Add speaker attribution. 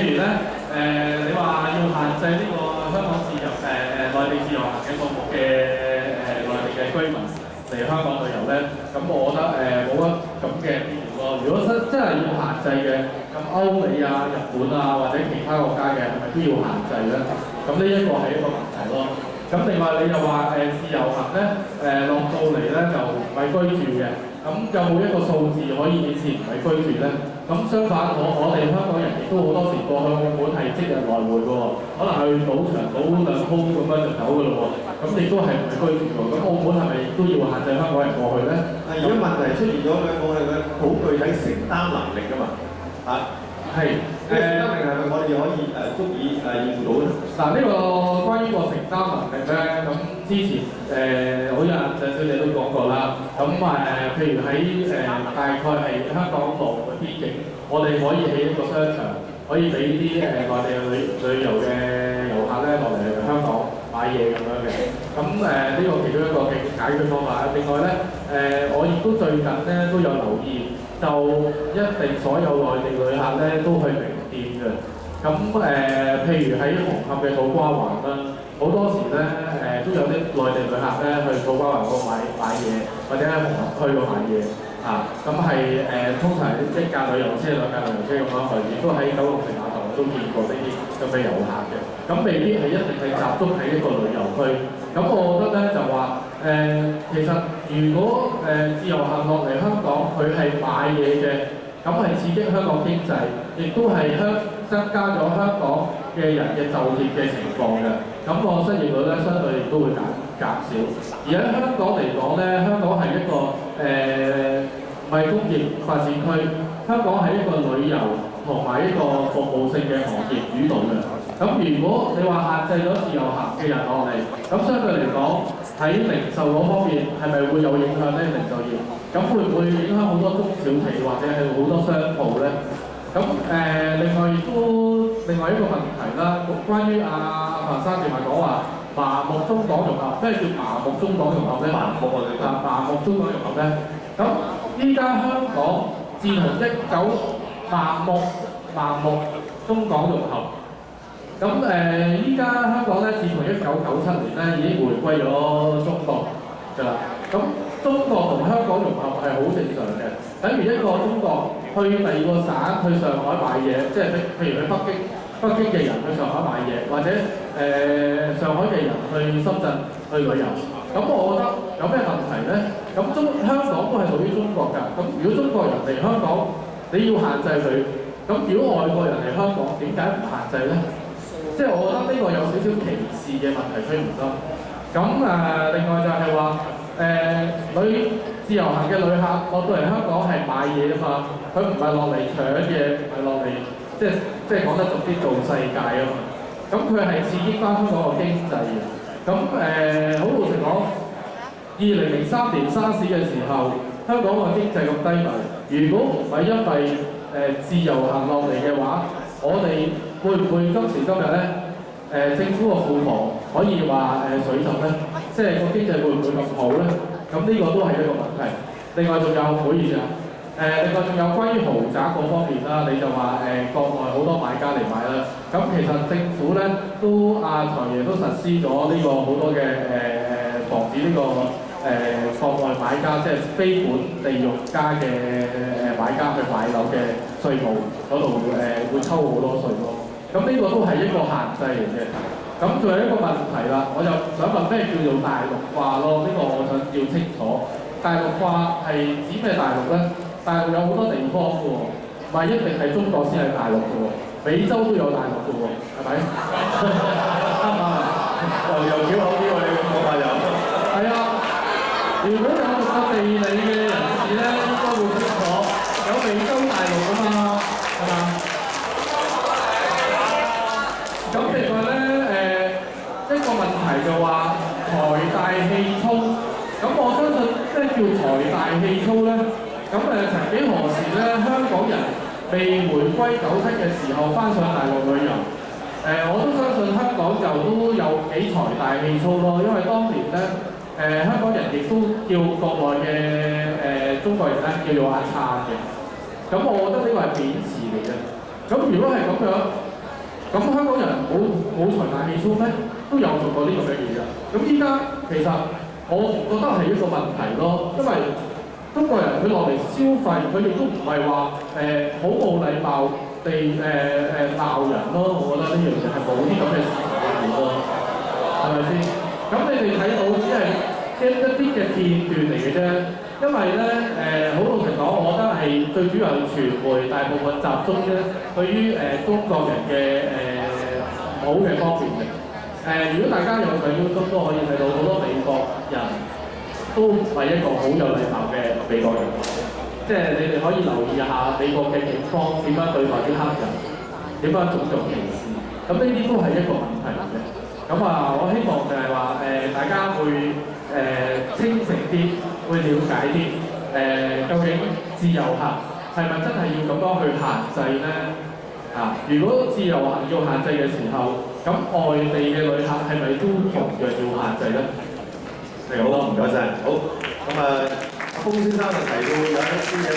Speaker 1: 如咧你話要限制呢個香港自由內地自由行嘅數目嘅內地嘅居民嚟香港旅遊咧，咁我覺得冇乜咁嘅必要咯。如果真係要限制嘅，咁歐美啊、日本啊或者其他國家嘅係咪都要限制咧？咁呢一個係一個問題咯。咁另外你又話自由行咧落到嚟咧就唔係居住嘅，咁有冇一個數字可以顯示唔係居住咧？咁相反，我哋香港人亦都好多時過去澳門係即日來回嘅喎，可能去賭場賭兩鋪咁樣就走嘅咯喎，咁亦都係唔係居住喎？咁澳門係咪都要限制香港人過去咧？
Speaker 2: 而家問題出現咗兩個係嘅好具體承擔能力㗎嘛嚇。係承擔能力係咪我哋可以足以應付到咧？
Speaker 1: 嗱，呢個關於個承擔能力咧，咁之前好似阿鄭小姐都講過啦。咁譬如喺大概係香港羅湖嘅邊境，我哋可以起一個商場，可以俾啲內地旅遊嘅遊客咧落嚟香港買嘢咁樣嘅。咁呢個其中一個嘅解決方法。另外咧，我亦都最近咧都有留意。就一定所有內地旅客咧都去名店嘅，咁譬如喺紅磡嘅土瓜灣啦，好多時咧都有啲內地旅客咧去土瓜灣嗰度買嘢，或者喺紅磡區度買嘢啊，咁係通常係一架旅遊車、兩架旅遊車咁樣去，亦都喺九龍城碼頭都見過呢啲咁嘅遊客嘅，咁未必係一定係集中喺一個旅遊區，咁我覺得咧就話其實如果自由行落嚟香港，佢係買嘢嘅，咁係刺激香港經濟，亦都係增加咗香港嘅人嘅就業嘅情況嘅。咁個失業率咧相對亦都會減少。而喺香港嚟講咧，香港係一個唔係工業發展區，香港係一個旅遊同埋一個服務性嘅行業主導嘅。咁如果你話限制咗自由行嘅人落嚟，咁相對嚟講喺零售嗰方面係咪會有影響咧？零售業咁會唔會影響好多中小企或者係好多商鋪咧？咁另外一個問題啦，關於阿彭生正話講話麻木中港融合，咩叫麻木中港融合咧？麻木中港融合咧？咁依家香港自從麻木中港融合。咁依家香港咧，自從1997年咧已經回歸咗中國㗎啦。咁中國同香港融合係好正常嘅，等於一個中國去第二個省去上海買嘢，即係譬如去北京嘅人去上海買嘢，或者上海嘅人去深圳去旅遊。咁我覺得有咩問題咧？咁香港都係屬於中國㗎。咁如果中國人嚟香港，你要限制佢，咁如果外國人嚟香港，點解唔限制咧？即係我覺得呢個有少少歧視嘅問題出現啦。咁另外就係話自由行嘅旅客落到嚟香港係買嘢啊嘛，佢唔係落嚟搶嘢，唔係落嚟即係講得俗啲做世界啊嘛。咁佢係刺激翻香港個經濟嘅。咁好老實講，2003年沙士嘅時候，香港個經濟咁低迷，如果唔係因為自由行落嚟嘅話，我哋會唔會今時今日咧政府個庫房可以話水浸咧？即係個經濟會唔會咁好咧？咁呢個都係一個問題。另外仲有唔好意思啊，另外仲有關於豪宅嗰方面啦，你就話國內好多買家嚟買啦。咁其實政府咧都財爺都實施咗呢個好多嘅防止呢個國內買家即係非本地用家嘅買家去買樓嘅稅務嗰度會抽好多稅咯。咁呢個都係一個限制嚟嘅。咁仲有一個問題啦，我就想問咩叫做大陸化咯？呢個我想要清楚。大陸化係指咩大陸咧？大陸有好多地方嘅喎，唔係一定係中國先係大陸嘅喎，美洲都有大陸嘅喎，係咪？啱唔啱啊？又巧口啲喎，你咁講法又係啊！如果有個地理嘅人士咧，應該會清楚有美洲大陸㗎嘛，係嘛？咁另外咧一個問題就話財大氣粗。咁我相信咩叫財大氣粗咧？咁曾幾何時咧，香港人未回歸97嘅時候翻上大陸旅遊，我都相信香港就都有幾財大氣粗咯，因為當年咧香港人亦都叫國內嘅中國人咧叫做阿燦嘅。咁我覺得呢個係貶詞嚟嘅。咁如果係咁樣，咁香港人冇財大氣粗咩？都有做過呢咁嘅嘢㗎。咁依家其實我唔覺得係一個問題咯，因為中國人佢落嚟消費，佢亦都唔係話好冇禮貌地鬧人咯。我覺得呢樣嘢係冇啲咁嘅事情咯，係咪先？咁你哋睇到只係一啲嘅片段嚟嘅啫。因為咧好老實講，我覺得係最主要係傳媒大部分集中咧對於中國人嘅唔好嘅方面嘅。如果大家有上 YouTube 都可以睇到好多美國人都唔係一個好有禮貌嘅美國人，即係你哋可以留意下美國嘅警方點樣對待啲黑人，點樣種族歧視，咁呢啲都係一個問題嚟嘅。咁我希望就係話大家會清醒啲，會了解啲究竟自由行係咪真係要咁多去限制咧？如果自由行要限制嘅時候，咁外地嘅旅客係咪都同樣要限制咧？
Speaker 2: 好，唔該晒。好，咁阿峰先生就提到有一啲嘅。